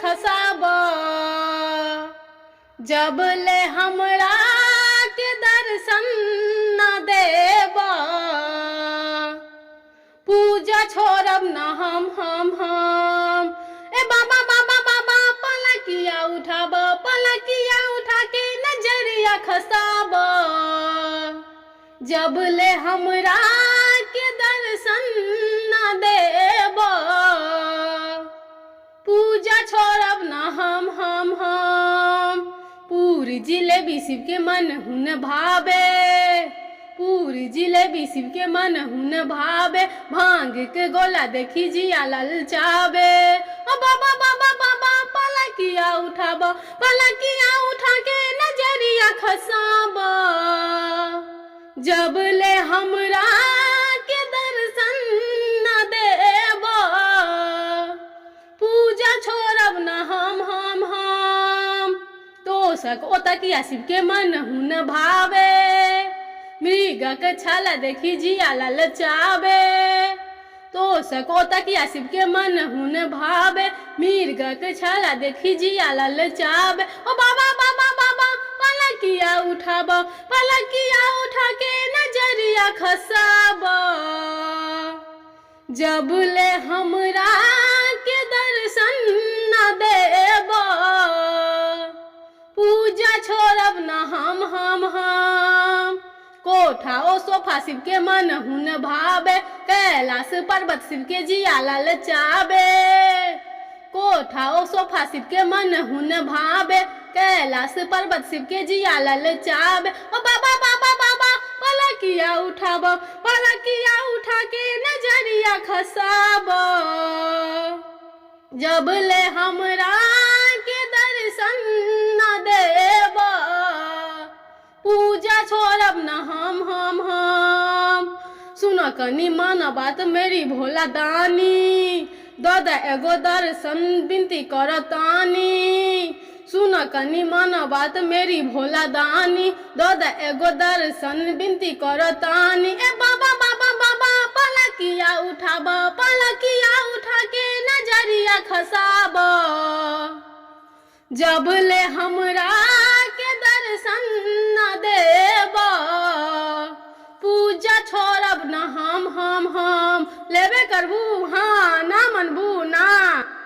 खसाब जब ले हमरा के दर्शन न देब पूजा छोड़ब न हम ए बाबा बाबा बाबा पलकिया उठाब पलकिया उठा के नजरिया खसाब जब ले हमरा के दर्शन न देब पूजा छोड़ब न हम पूरी जिलेबी शिव के मन हुन भावे पूरी जिलेबी शिव के मन हुन भावे भांग के गोला देखी जिया ललचावे ओ बाबा बाबा बाबा पलकिया उठाब पलकिया उठा के नजरिया खसाब जब ले हमरा के दर्शन न देब पूजा छोड़ब न हम तो सक ओतकिया शिव के मन हुन भावे मृग के छाला देखी जिया ललचावे तो सको तकिया शिव के मन हुन भावे मृग के छाला देखी जिया ललचावे ओ बाबा बाबा बाबा पलकिया उठाब पलकिया उठा के नजरिया खसाब जब ले हमरा के दर्शन न देब पूजा छोड़ब न हम कोठा ओ सोफा शिव के मन हुन भावे कैलाश पर्वत शिव के जिया ललचावे कोठा ओ सोफा शिव के मन हुन भावे कैलाश पर्वत शिव के जिया ललचावे ओ बाबा बाबा बाबा पलकिया उठाब पलकिया उठा के नजरिया खसाब जब ले हमरा के दर्शन न देब पूजा छोड़ब न हम सुनो कनी माना बात मेरी भोला दानी दादा एगो दर्शन विनती करतानी सुनो कनी माना बात मेरी भोला दानी दादा एगो दर्शन विनती करतानी ए बाबा बाबा बाबा पलकिया उठाब पलकिया उठा के नजरिया खसाब जब ले हमरा के दर्शन न देब पूजा छोड़ब न हम लेबे करबू हाँ ना मनबू ना